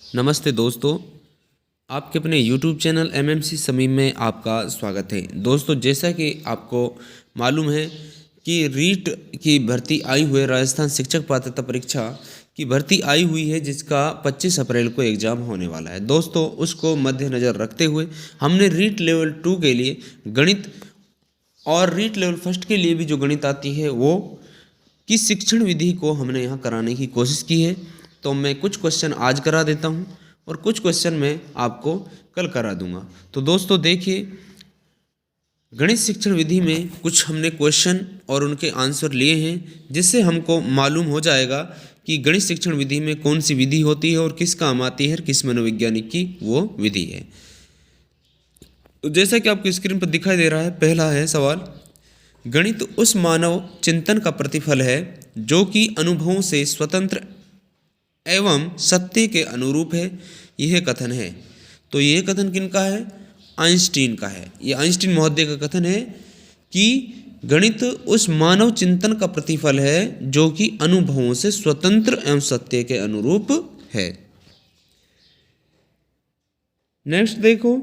नमस्ते दोस्तों, आपके अपने YouTube चैनल MMC समीम में आपका स्वागत है। दोस्तों, जैसा कि आपको मालूम है कि रीट की भर्ती आई हुई है, राजस्थान शिक्षक पात्रता परीक्षा की भर्ती आई हुई है, जिसका 25 अप्रैल को एग्ज़ाम होने वाला है। दोस्तों, उसको मद्देनज़र रखते हुए हमने रीट लेवल 2 के लिए गणित और रीट लेवल फर्स्ट के लिए भी जो गणित आती है वो की शिक्षण विधि को हमने यहाँ कराने की कोशिश की है। तो मैं कुछ क्वेश्चन आज करा देता हूँ और कुछ क्वेश्चन मैं आपको कल करा दूंगा। तो दोस्तों देखिए, गणित शिक्षण विधि में कुछ हमने क्वेश्चन और उनके आंसर लिए हैं, जिससे हमको मालूम हो जाएगा कि गणित शिक्षण विधि में कौन सी विधि होती है और किस काम आती है और किस मनोवैज्ञानिक की वो विधि है। तो जैसा कि आपकी स्क्रीन पर दिखाई दे रहा है, पहला है सवाल, गणित उस मानव चिंतन का प्रतिफल है जो कि अनुभवों से स्वतंत्र एवं सत्य के अनुरूप है। यह कथन है। तो यह कथन किनका है? आइंस्टीन का है। यह आइंस्टीन महोदय का कथन है कि गणित उस मानव चिंतन का प्रतिफल है जो कि अनुभवों से स्वतंत्र एवं सत्य के अनुरूप है। नेक्स्ट देखो,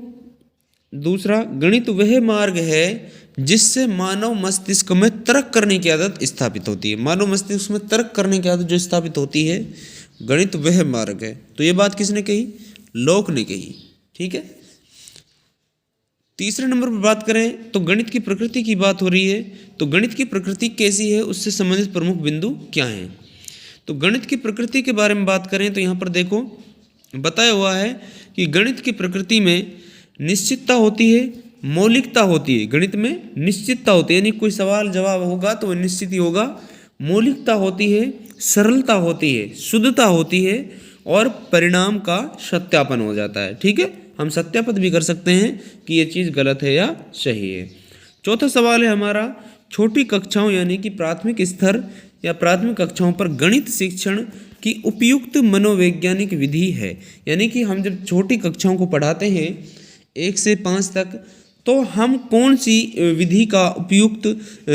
दूसरा, गणित वह मार्ग है जिससे मानव मस्तिष्क में तर्क करने की आदत स्थापित होती है। मानव मस्तिष्क में तर्क करने की आदत जो स्थापित होती है, गणित वह मार्ग है। तो ये बात किसने कही? लॉक ने कही। ठीक है। तीसरे नंबर पर बात करें तो गणित की प्रकृति की बात हो रही है। तो गणित की प्रकृति कैसी है, उससे संबंधित प्रमुख बिंदु क्या हैं? तो गणित की प्रकृति के बारे में बात करें तो यहाँ पर देखो बताया हुआ है कि गणित की प्रकृति में निश्चितता होती है, मौलिकता होती है। गणित में निश्चितता होती है, यानी कोई सवाल जवाब होगा तो वह निश्चित ही होगा। मौलिकता होती है, सरलता होती है, शुद्धता होती है और परिणाम का सत्यापन हो जाता है। ठीक है, हम सत्यापित भी कर सकते हैं कि ये चीज़ गलत है या सही है। चौथा सवाल है हमारा, छोटी कक्षाओं यानी कि प्राथमिक स्तर या प्राथमिक कक्षाओं पर गणित शिक्षण की उपयुक्त मनोवैज्ञानिक विधि है। यानी कि हम जब छोटी कक्षाओं को पढ़ाते हैं 1 से 5 तक, तो हम कौन सी विधि का उपयुक्त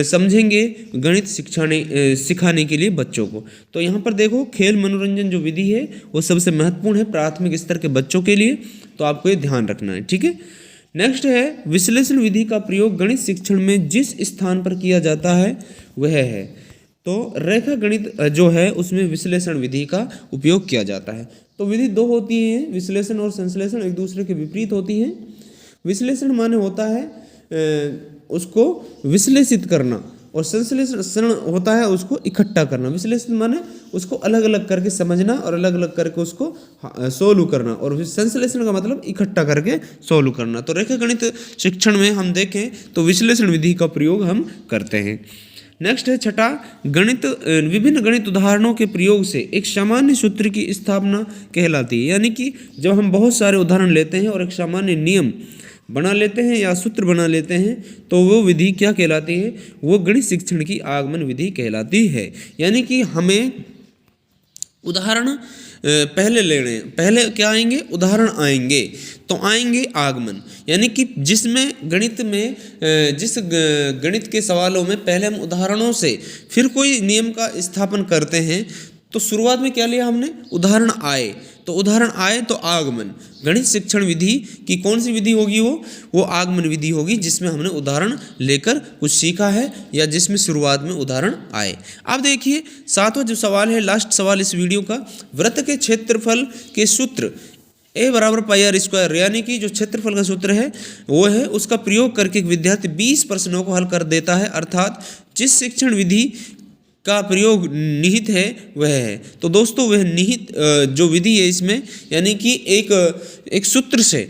समझेंगे गणित सिखाने के लिए बच्चों को? तो यहाँ पर देखो, खेल मनोरंजन जो विधि है वो सबसे महत्वपूर्ण है प्राथमिक स्तर के बच्चों के लिए, तो आपको ये ध्यान रखना है। ठीक है। नेक्स्ट है, विश्लेषण विधि का प्रयोग गणित शिक्षण में जिस स्थान पर किया जाता है वह है। तो रेखा गणित जो है उसमें विश्लेषण विधि का उपयोग किया जाता है। तो विधि दो होती है, विश्लेषण और संश्लेषण, एक दूसरे के विपरीत होती हैं। विश्लेषण माने होता है उसको विश्लेषित करना और संश्लेषण होता है उसको इकट्ठा करना। विश्लेषण माने उसको अलग अलग करके समझना और अलग अलग करके उसको सोल्व करना, और संश्लेषण का मतलब इकट्ठा करके सोल्व करना। तो रेखा गणित शिक्षण में हम देखें तो विश्लेषण विधि का प्रयोग हम करते हैं। नेक्स्ट है छठा, गणित विभिन्न गणित उदाहरणों के प्रयोग से एक सामान्य सूत्र की स्थापना कहलाती है। यानी कि जब हम बहुत सारे उदाहरण लेते हैं और एक सामान्य नियम बना लेते हैं या सूत्र बना लेते हैं तो वो विधि क्या कहलाती है? वो गणित शिक्षण की आगमन विधि कहलाती है। यानी कि हमें उदाहरण पहले लेने, पहले क्या आएंगे? उदाहरण आएंगे। तो आएंगे आगमन, यानी कि जिसमें गणित में जिस गणित के सवालों में पहले हम उदाहरणों से फिर कोई नियम का स्थापन करते हैं, तो शुरुआत में क्या लिया हमने? उदाहरण आए, तो उदाहरण आए तो आगमन। गणित शिक्षण विधि की कौन सी विधि होगी? वो आगमन विधि होगी, जिसमें हमने उदाहरण लेकर कुछ सीखा है या जिसमें शुरुआत में उदाहरण आए। अब देखिए सातवां जो सवाल है, लास्ट सवाल इस वीडियो का, वृत्त के क्षेत्रफल के सूत्र A बराबर पाई आर स्क्वायर, यानी कि जो क्षेत्रफल का सूत्र है वो है, उसका प्रयोग करके एक विद्यार्थी 20 प्रश्नों को हल कर देता है। अर्थात जिस शिक्षण विधि का प्रयोग निहित है वह है। तो दोस्तों वह निहित जो विधि है इसमें, यानी कि एक सूत्र से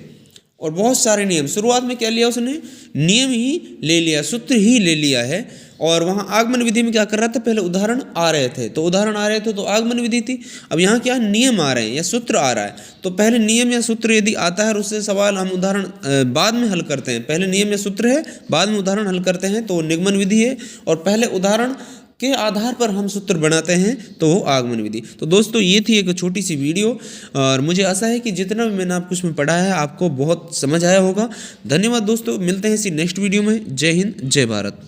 और बहुत सारे नियम, शुरुआत में क्या लिया उसने? नियम ही ले लिया, सूत्र ही ले लिया है। और वहाँ आगमन विधि में क्या कर रहा था? पहले उदाहरण आ रहे थे, तो उदाहरण आ रहे थे तो आगमन विधि थी। अब यहाँ क्या? नियम आ रहे हैं या सूत्र आ रहा है। तो पहले नियम या सूत्र यदि आता है और उससे सवाल हम उदाहरण बाद में हल करते हैं, पहले नियम या सूत्र है बाद में उदाहरण हल करते हैं, तो निगमन विधि है। और पहले उदाहरण के आधार पर हम सूत्र बनाते हैं तो वो आगमन विधि। तो दोस्तों ये थी एक छोटी सी वीडियो, और मुझे आशा है कि जितना भी मैंने आपको इसमें पढ़ाया है आपको बहुत समझ आया होगा। धन्यवाद दोस्तों, मिलते हैं इसी नेक्स्ट वीडियो में। जय हिंद, जय भारत।